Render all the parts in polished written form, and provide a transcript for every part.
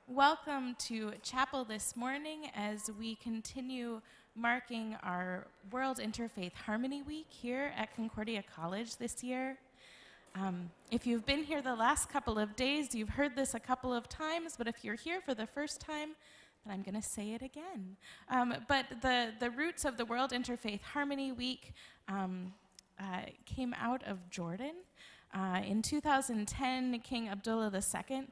Welcome to chapel this morning as we continue marking our World Interfaith Harmony Week here at Concordia College this year. If you've been here the last couple of days, you've heard this a couple of times, but if you're here for the first time, then I'm going to say it again. But the roots of the World Interfaith Harmony Week came out of Jordan. In 2010, King Abdullah II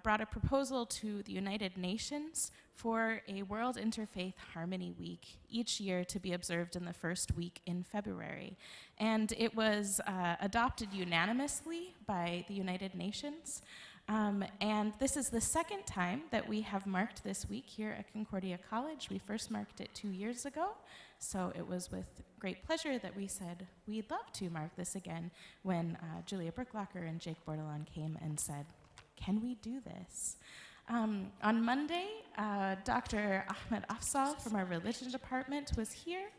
brought a proposal to the United Nations for a World Interfaith Harmony Week each year to be observed in the first week in February. And it was adopted unanimously by the United Nations. And this is the second time that we have marked this week here at Concordia College. We first marked it 2 years ago, so it was with great pleasure that we said we'd love to mark this again when Julia Brooklocker and Jake Bordelon came and said, can we do this? On Monday, Dr. Ahmed Afzal from our religion department was here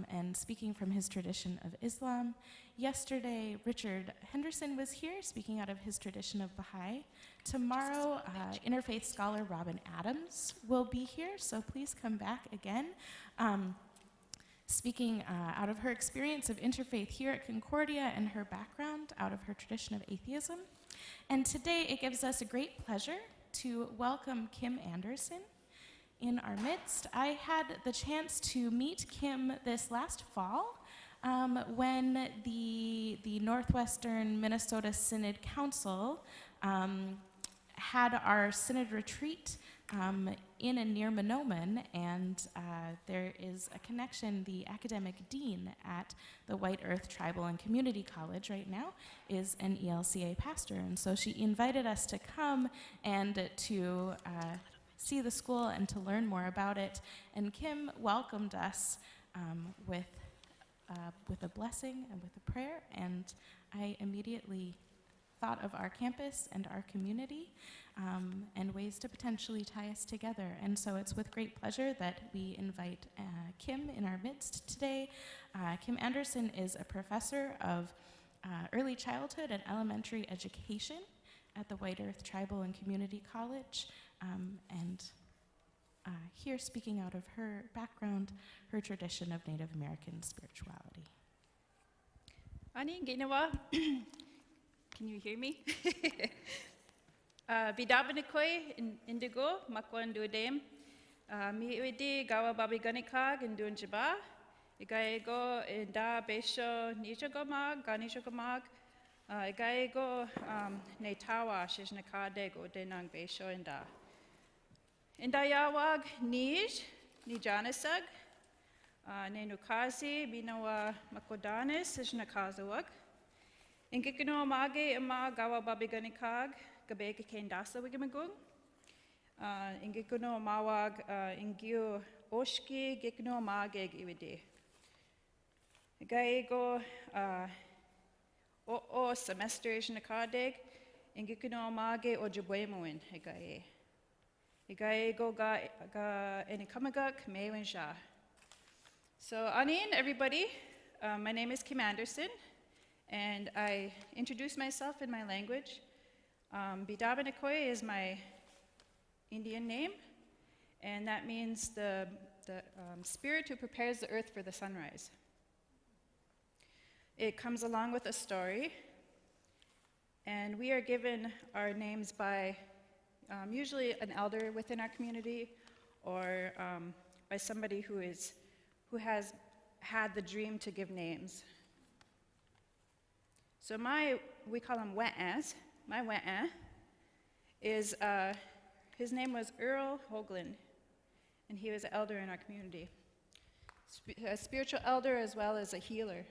and speaking from his tradition of Islam. Yesterday, Richard Henderson was here speaking out of his tradition of Baha'i. Tomorrow, interfaith scholar Robin Adams will be here, so please come back again. Speaking out of her experience of interfaith here at Concordia and her background out of her tradition of atheism. And today it gives us a great pleasure to welcome Kim Anderson in our midst. I had the chance to meet Kim this last fall when the Northwestern Minnesota Synod Council had our synod retreat in and near Monoman, and there is a connection. The academic dean at the White Earth Tribal and Community College right now is an ELCA pastor, and so she invited us to come and to see the school and to learn more about it. And Kim welcomed us with a blessing and with a prayer, and I immediately thought of our campus and our community and ways to potentially tie us together. And so it's with great pleasure that we invite Kim in our midst today. Kim Anderson is a professor of early childhood and elementary education at the White Earth Tribal and Community College, and here speaking out of her background, her tradition of Native American spirituality. Ani ginawa. Can you hear me? Bidabanikoi indigo makwan duadem. Mi wedi gawa babiganikag indun jaba. Igaego inda besho nijagomag, ganijagomag. Igaego netawa shishnakadego denang besho inda. Indayawag nijanasag. Nenukazi binawa makodanis shishnakazawag. Ingikino mage ama gawa babiganikag gabe kendasa wigamagung. Ingikino mawag ingio oshki gikino mage iwide. Gaego o semester ishnakadeg ingikino mage ojabwemoin hegae. Gaego ga enikamagak mewinsha. So anin everybody, my name is Kim Anderson. And I introduce myself in my language. Bidabanikoy is my Indian name, and that means the spirit who prepares the earth for the sunrise. It comes along with a story, and we are given our names by usually an elder within our community, or by somebody who has had the dream to give names. So we call him Wet'as. My Wet'a is, his name was Earl Hoagland, and he was an elder in our community. A spiritual elder as well as a healer.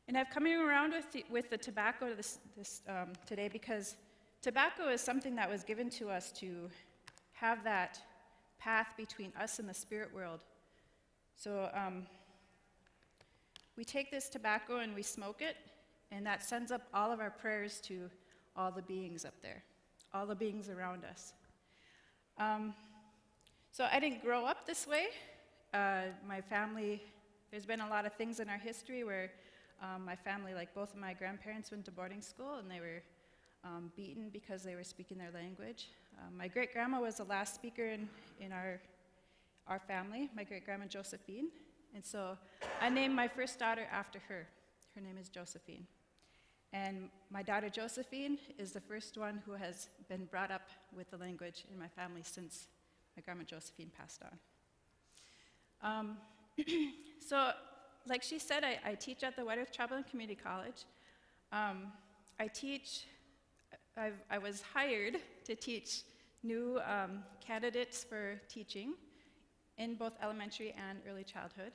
And I'm coming around with the tobacco today because tobacco is something that was given to us to have that path between us and the spirit world. So, we take this tobacco and we smoke it, and that sends up all of our prayers to all the beings up there, all the beings around us. So I didn't grow up this way. My family, there's been a lot of things in our history where my family, like both of my grandparents went to boarding school, and they were beaten because they were speaking their language. My great-grandma was the last speaker in our family, my great-grandma Josephine. And so I named my first daughter after her. Her name is Josephine. And my daughter Josephine is the first one who has been brought up with the language in my family since my grandma Josephine passed on. So, like she said, I teach at the White Earth Chapel and Community College. I was hired to teach new candidates for teaching in both elementary and early childhood.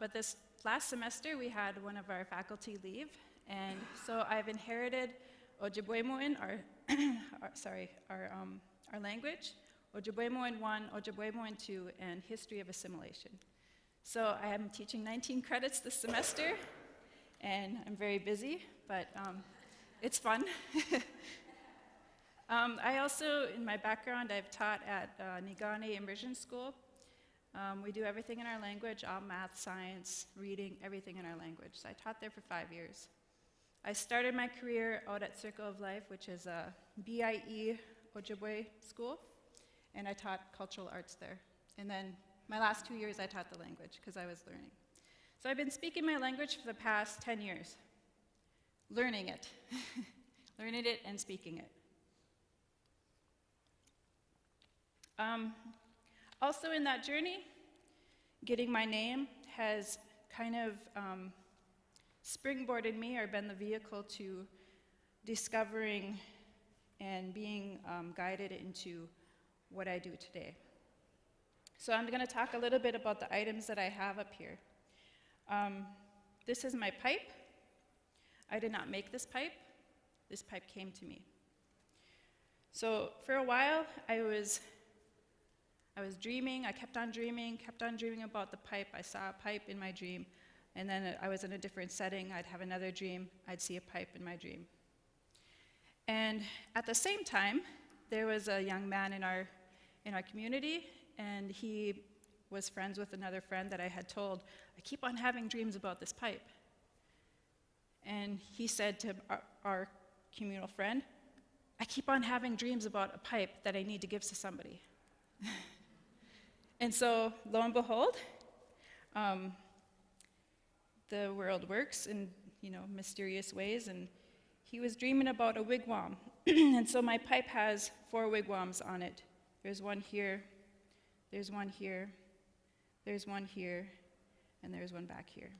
But this last semester, we had one of our faculty leave, and so I've inherited Ojibwemoin, our language, Ojibwemoin 1, Ojibwemoin 2, and History of Assimilation. So I am teaching 19 credits this semester, and I'm very busy, but it's fun. I also, in my background, I've taught at Nigane Immersion School. We do everything in our language, all math, science, reading, everything in our language. So I taught there for 5 years. I started my career out at Circle of Life, which is a BIE Ojibwe school, and I taught cultural arts there. And then my last 2 years, I taught the language because I was learning. So I've been speaking my language for the past 10 years, learning it, learning it and speaking it. Also in that journey, getting my name has kind of springboarded me or been the vehicle to discovering and being guided into what I do today. So I'm going to talk a little bit about the items that I have up here. This is my pipe. I did not make this pipe. This pipe came to me. So for a while, I was dreaming. I kept on dreaming about the pipe. I saw a pipe in my dream, and then I was in a different setting. I'd have another dream. I'd see a pipe in my dream. And at the same time, there was a young man in our community, and he was friends with another friend that I had told, I keep on having dreams about this pipe. And he said to our communal friend, I keep on having dreams about a pipe that I need to give to somebody. And so, lo and behold, the world works in, mysterious ways, and he was dreaming about a wigwam. And so my pipe has 4 wigwams on it. There's one here, there's one here, there's one here, and there's one back here.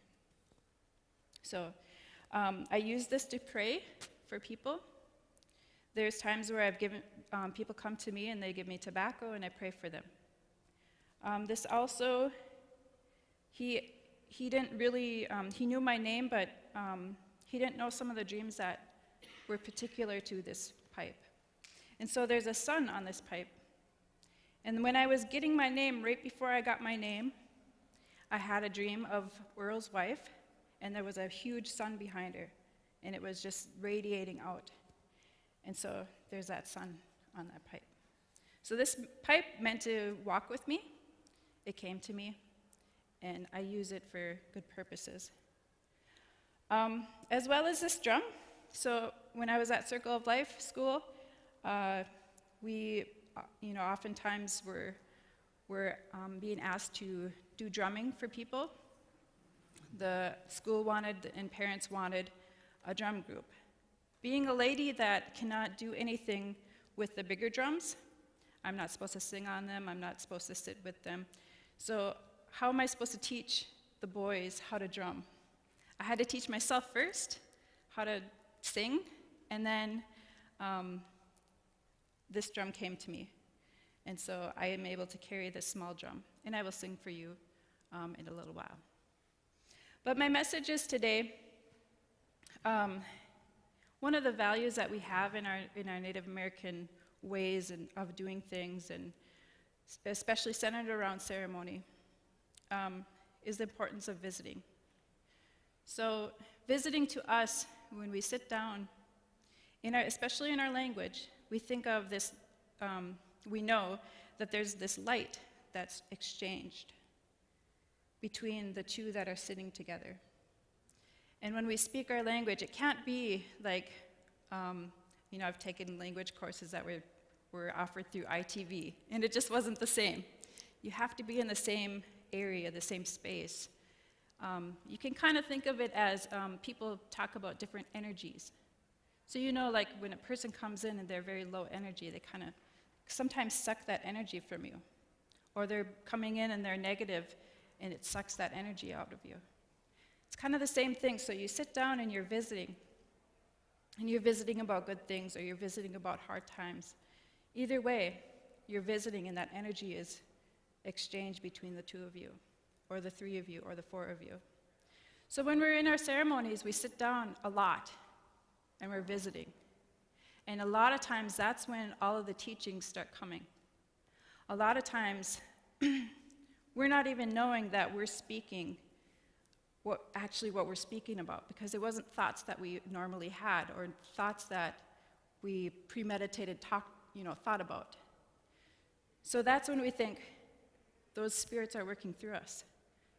So I use this to pray for people. There's times where I've given, people come to me and they give me tobacco and I pray for them. This also, he didn't really, he knew my name, but he didn't know some of the dreams that were particular to this pipe. And so there's a sun on this pipe. And when I was getting my name, right before I got my name, I had a dream of Earl's wife, and there was a huge sun behind her, and it was just radiating out. And so there's that sun on that pipe. So this pipe meant to walk with me. It came to me, and I use it for good purposes. As well as this drum. So when I was at Circle of Life school, we, oftentimes were being asked to do drumming for people. The school wanted and parents wanted a drum group. Being a lady that cannot do anything with the bigger drums, I'm not supposed to sing on them, I'm not supposed to sit with them. So how am I supposed to teach the boys how to drum? I had to teach myself first how to sing, and then this drum came to me. And so I am able to carry this small drum, and I will sing for you in a little while. But my message is today, one of the values that we have in our Native American ways of doing things, and especially centered around ceremony, is the importance of visiting. So visiting to us, when we sit down, especially in our language, we think of this, we know that there's this light that's exchanged between the two that are sitting together. And when we speak our language, it can't be like I've taken language courses that were offered through ITV, and it just wasn't the same. You have to be in the same area, the same space. You can kind of think of it as people talk about different energies. So like when a person comes in and they're very low energy, they kind of sometimes suck that energy from you. Or they're coming in and they're negative, and it sucks that energy out of you. It's kind of the same thing. So you sit down and you're visiting about good things, or you're visiting about hard times. Either way, you're visiting, and that energy is exchanged between the two of you, or the three of you, or the four of you. So when we're in our ceremonies, we sit down a lot, and we're visiting. And a lot of times, that's when all of the teachings start coming. A lot of times, we're not even knowing that we're speaking what we're speaking about, because it wasn't thoughts that we normally had, or thoughts that we premeditated thought about. So that's when we think those spirits are working through us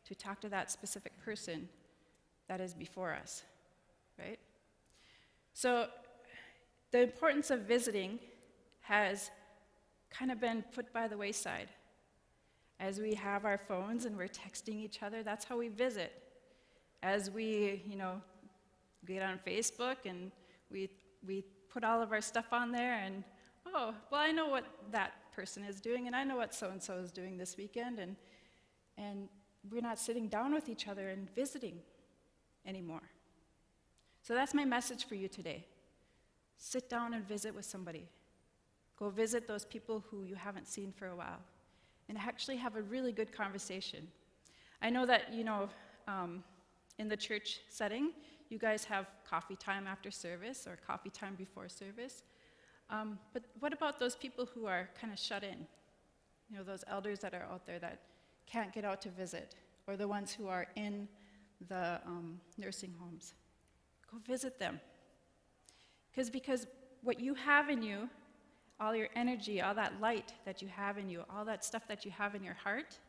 to talk to that specific person that is before us, right? So the importance of visiting has kind of been put by the wayside. As we have our phones and we're texting each other, that's how we visit. As we, get on Facebook and we put all of our stuff on there, and I know what that person is doing, and I know what so-and-so is doing this weekend, and we're not sitting down with each other and visiting anymore. So that's my message for you today. Sit down and visit with somebody. Go visit those people who you haven't seen for a while, and actually have a really good conversation. I know that, in the church setting, you guys have coffee time after service or coffee time before service. But what about those people who are kind of shut in? Those elders that are out there that can't get out to visit, or the ones who are in the nursing homes. Go visit them. Because what you have in you, all your energy, all that light that you have in you, all that stuff that you have in your heart,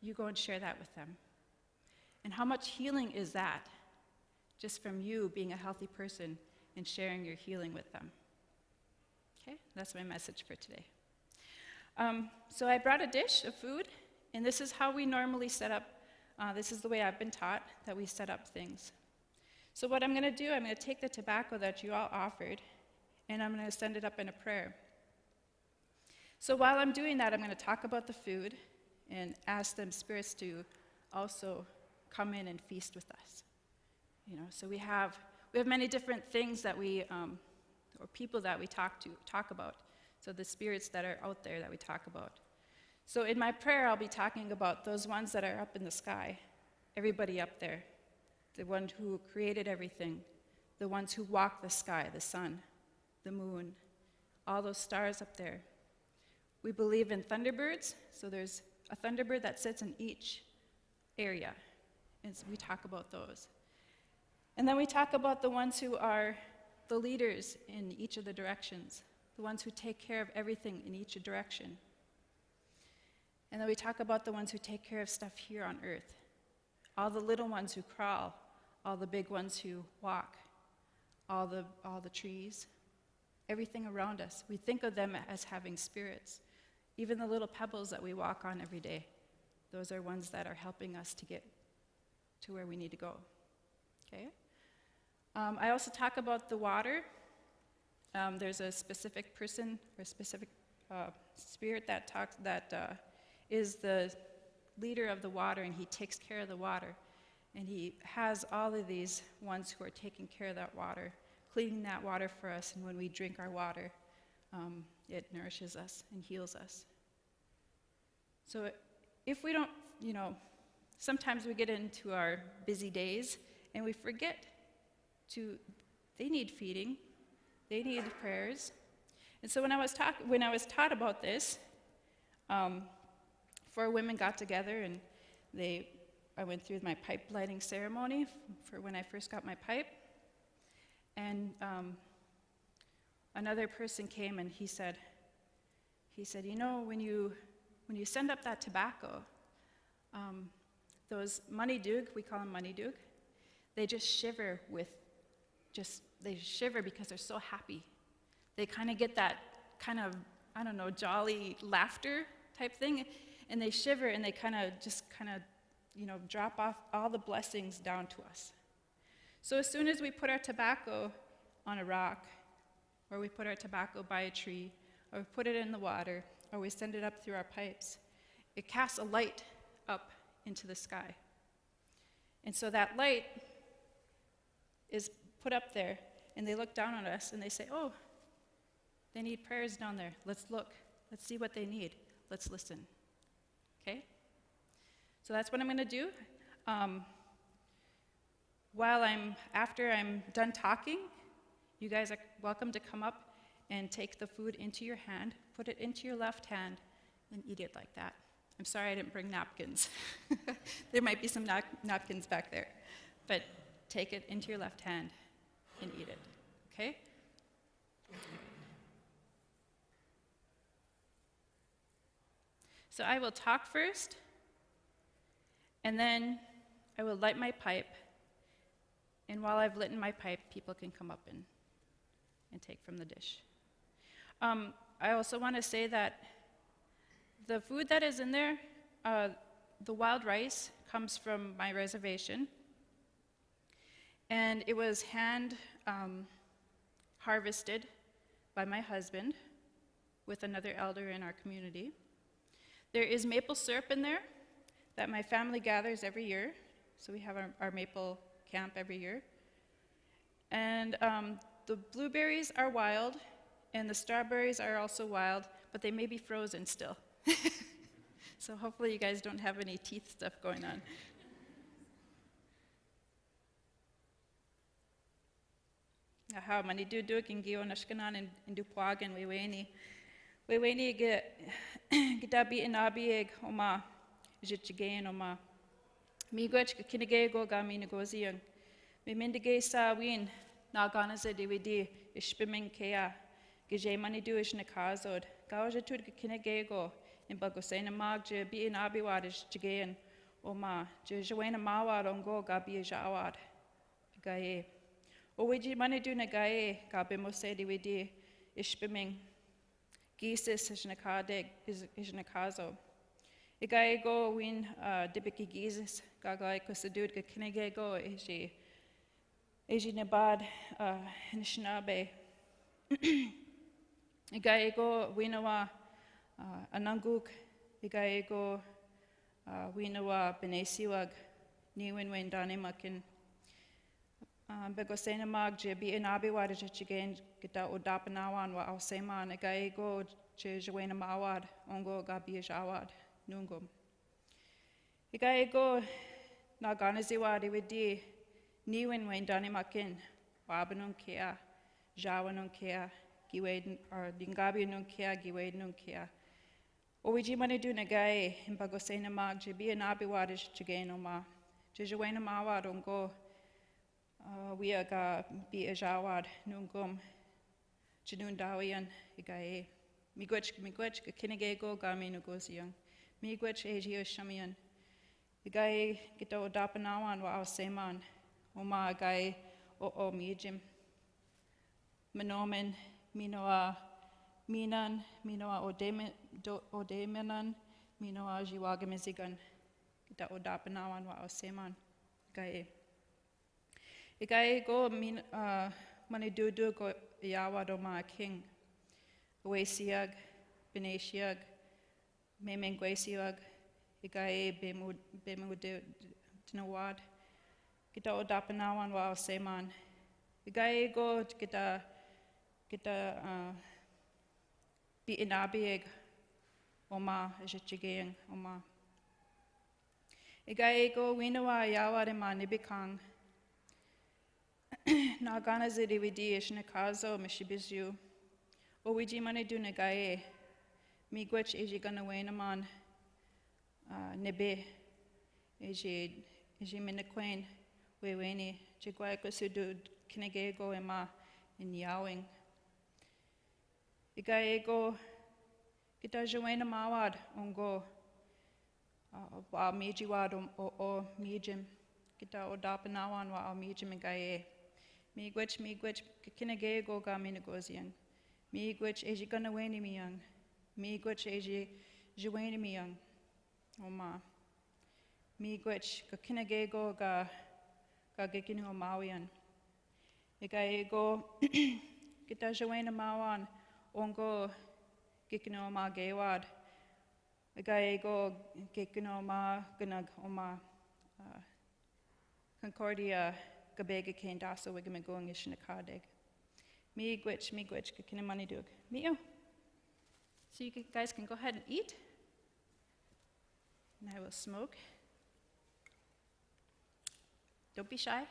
you go and share that with them. And how much healing is that, just from you being a healthy person and sharing your healing with them? Okay, that's my message for today. So I brought a dish of food, and this is how we normally set up, this is the way I've been taught that we set up things. So what I'm going to do, I'm going to take the tobacco that you all offered, and I'm going to send it up in a prayer. So while I'm doing that, I'm going to talk about the food and ask them spirits to also come in and feast with us. So we have many different things that we, or people that we talk about. So the spirits that are out there that we talk about. So in my prayer, I'll be talking about those ones that are up in the sky, everybody up there, the one who created everything, the ones who walk the sky, the sun, the moon, all those stars up there. We believe in thunderbirds, so there's a thunderbird that sits in each area, and so we talk about those. And then we talk about the ones who are the leaders in each of the directions, the ones who take care of everything in each direction. And then we talk about the ones who take care of stuff here on earth, all the little ones who crawl, all the big ones who walk, all the trees, everything around us. We think of them as having spirits. Even the little pebbles that we walk on every day, those are ones that are helping us to get to where we need to go. Okay? I also talk about the water. There's a specific person or a specific spirit that is the leader of the water, and he takes care of the water. And he has all of these ones who are taking care of that water, cleaning that water for us, and when we drink our water, it nourishes us and heals us. So if we don't, sometimes we get into our busy days and we forget they need feeding, they need prayers. And so when I was taught about this, 4 women got together and I went through my pipe lighting ceremony for when I first got my pipe. And another person came and he said, when you send up that tobacco, those money doog, we call them money doog, they just shiver with just they shiver because they're so happy. They kind of get that kind of, I don't know, jolly laughter type thing, and they shiver and they kind of drop off all the blessings down to us. So as soon as we put our tobacco on a rock, or we put our tobacco by a tree, or we put it in the water, or we send it up through our pipes, it casts a light up into the sky. And so that light is put up there, and they look down on us and they say, oh, they need prayers down there. Let's look. Let's see what they need. Let's listen. Okay? So that's what I'm going to do. After I'm done talking, you guys are welcome to come up and take the food into your hand, put it into your left hand, and eat it like that. I'm sorry I didn't bring napkins. There might be some napkins back there. But take it into your left hand and eat it. Okay? So I will talk first, and then I will light my pipe. And while I've lit my pipe, people can come up and take from the dish. I also want to say that the food that is in there, the wild rice, comes from my reservation. And it was hand harvested by my husband with another elder in our community. There is maple syrup in there that my family gathers every year. So we have our maple camp every year. And the blueberries are wild, and the strawberries are also wild, but they may be frozen still. So hopefully you guys don't have any teeth stuff going on. Aha, mani dudu kingio nashkanan in dupuagan weweni. Weweni gitabi inabieg oma jitchigain oma. Migwech kinigego gami negoziang. Mimindige sa win naganaza DVD ishpiming kea. Gije mani du ish nakazod. Gauja tud kinigego in bagosena magje bi inabiwad ishchigain oma. Jewena mawad ongo gabi jawad. Gaye. Owiji mani du nagaye gabi mose DVD ishpiming. Gisis is nakazo. Igaye go win dibiki gisis gagai kusadud kinege go eji nebad nishnabe. Igaye go winawa ananguk. Igaye go winawa benesiwag niwin wen danimakin. Begosena mag je bi inabi wad chigen kita odapanawan wa auseman agaye go je jwena mawad ongo gabi jawad nungum. Igaye go na ganaziwa diwidi niwin wen danimakin wabanun kea jawanun kea giwed or dingabi nun kea giwed nun kea. Owiji mani du nagaye bagosena mag je bi inabi wad chigen oma je jwena mawad ongo we aga bi ajawad nungum jinun dawian igaye migwech kinegego gami nugosiang migwech eji shamian igaye gito dapanawan wa auseman oma agaye o mijim menomen minoa minoa odemenan minoa jiwagamisigan gito dapanawan wa auseman igaye Igaye go mani dudu go yawado ma king. Wesiag, benesiag, memengwesiag, igaye bemu dinawad. Kita odapanawan wa seman. Igaye go kita bi inabieg oma jechigeng oma. Igaye go winawa yawade ma nibikang. Nagana zidividi ishnakazo mishibizu. Owiji mani du nagaye. Migwech eji ganawenaman nebe. Eji minakwen weweni. Jigwaiko sudu kinegego ema in yawing. Igaego kita jawena mawad ongo. Wa mijiwad o mijim. Kita odapanawan wa mijim igaye. Miigwech, kakinage go ga minagozian. Miigwech eji ganaweni miyang. Miigwech eji juweni miyang. Oma. Miigwech kakinage go ga gikino mawian. Ega go kita juweni mawan. Ongo gikino ma gewad. Ega go gikino ma ganag oma. Concordia Gabega Kane Daso Wigamagoing Ishinakadeg. Miigwich, Kakinamani Dug. Mio. So you guys can go ahead and eat. And I will smoke. Don't be shy.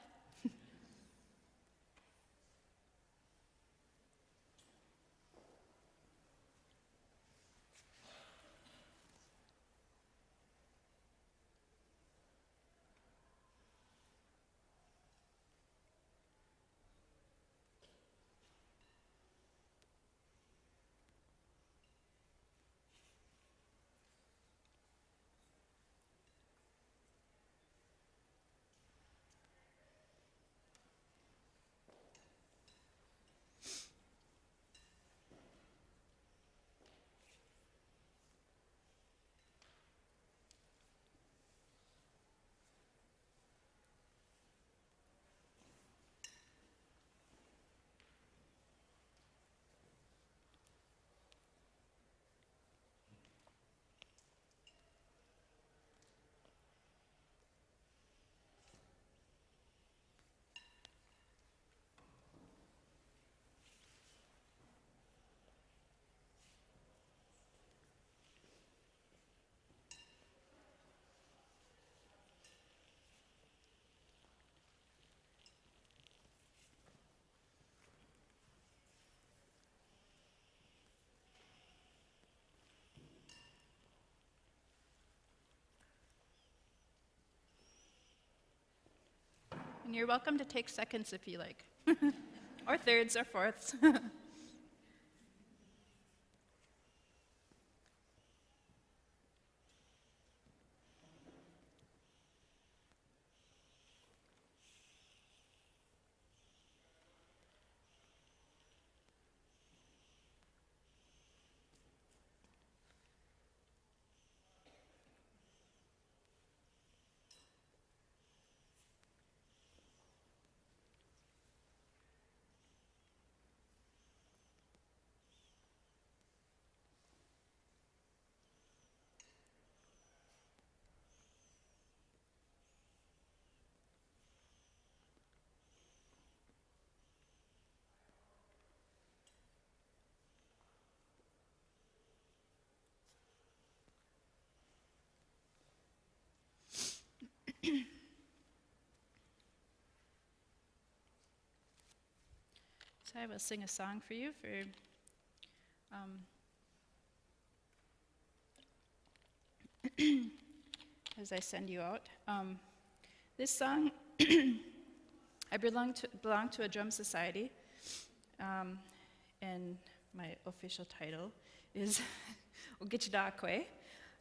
And you're welcome to take seconds if you like, or thirds or fourths. So I will sing a song for you as I send you out. This song, I belong to a drum society, and my official title is Ogichidakwe.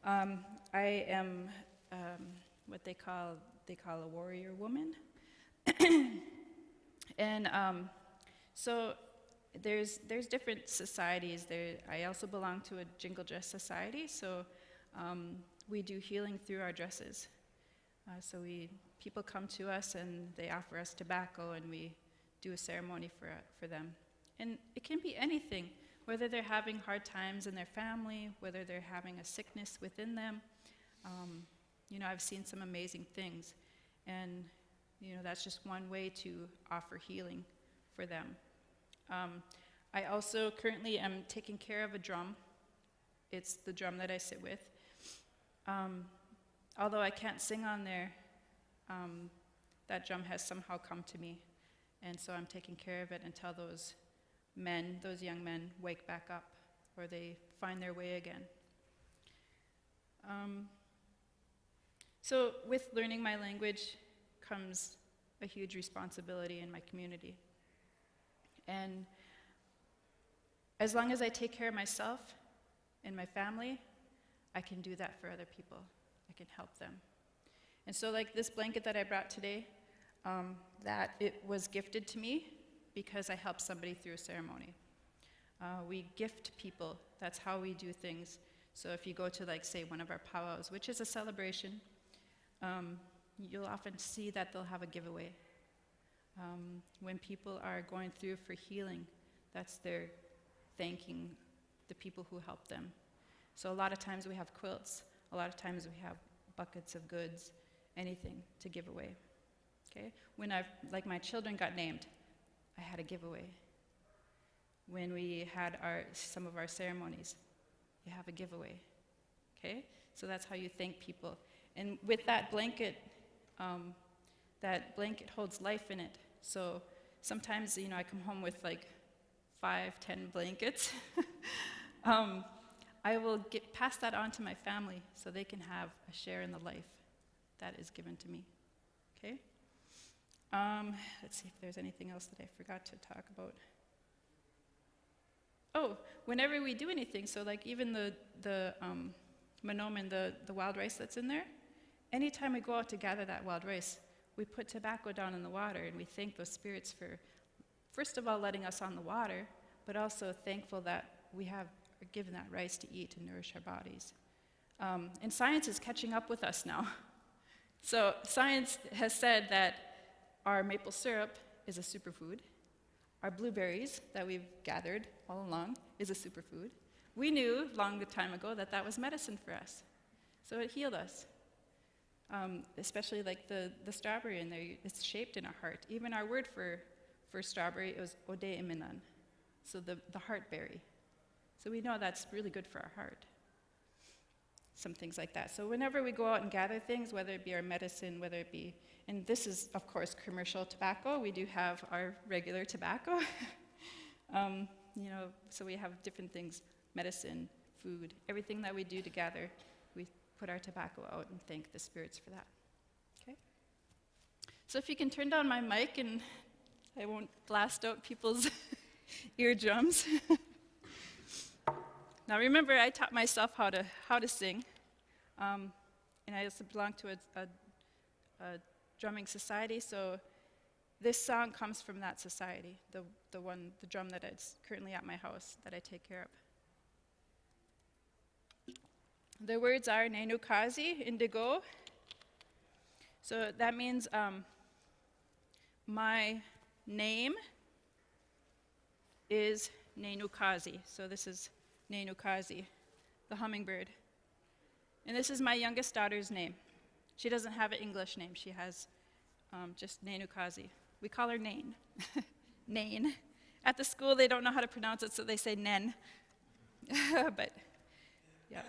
I am what they call a warrior woman, and so there's different societies. I also belong to a jingle dress society, so we do healing through our dresses. So people come to us and they offer us tobacco, and we do a ceremony for them. And it can be anything, whether they're having hard times in their family, whether they're having a sickness within them. I've seen some amazing things, and that's just one way to offer healing for them. I also currently am taking care of a drum. It's the drum that I sit with. Although I can't sing on there, that drum has somehow come to me, and so I'm taking care of it until those young men wake back up, or they find their way again. So with learning my language comes a huge responsibility in my community. And as long as I take care of myself and my family, I can do that for other people. I can help them. And so like this blanket that I brought today, that it was gifted to me because I helped somebody through a ceremony. We gift people. That's how we do things. So if you go to, like, say, one of our powwows, which is a celebration, you'll often see that they'll have a giveaway. When people are going through for healing, that's their thanking the people who helped them. So a lot of times we have quilts. A lot of times we have buckets of goods, anything to give away. Okay? When my children got named, I had a giveaway. When we had some of our ceremonies, you have a giveaway. Okay? So that's how you thank people. And with that blanket holds life in it. So sometimes, I come home with like 5, 10 blankets. I will pass that on to my family so they can have a share in the life that is given to me. Okay? Let's see if there's anything else that I forgot to talk about. Oh, whenever we do anything, so like even the manomen, the wild rice that's in there, anytime we go out to gather that wild rice, we put tobacco down in the water and we thank those spirits for, first of all, letting us on the water, but also thankful that we are given that rice to eat and nourish our bodies. And science is catching up with us now. So science has said that our maple syrup is a superfood. Our blueberries that we've gathered all along is a superfood. We knew long time ago that that was medicine for us. So it healed us. Especially like the strawberry in there, it's shaped in our heart. Even our word for strawberry, it was ode iminan, so the heart berry. So we know that's really good for our heart. Some things like that. So whenever we go out and gather things, whether it be our medicine, whether it be, and this is, of course, commercial tobacco. We do have our regular tobacco. So we have different things, medicine, food, everything that we do to gather, we put our tobacco out and thank the spirits for that. Okay? So if you can turn down my mic and I won't blast out people's eardrums. Now remember, I taught myself how to sing, and I also belong to a drumming society. So this song comes from that society, the drum that is currently at my house that I take care of. The words are Nenukazi, indigo. So that means my name is Nenukazi. So this is Nenukazi, the hummingbird. And this is my youngest daughter's name. She doesn't have an English name. She has just Nenukazi. We call her Nain. Nain. At the school, they don't know how to pronounce it, so they say Nen. But, yeah.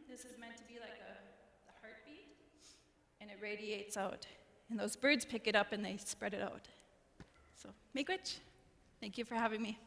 This is meant to be like the heartbeat, and it radiates out. And those birds pick it up and they spread it out. So, miigwech, thank you for having me.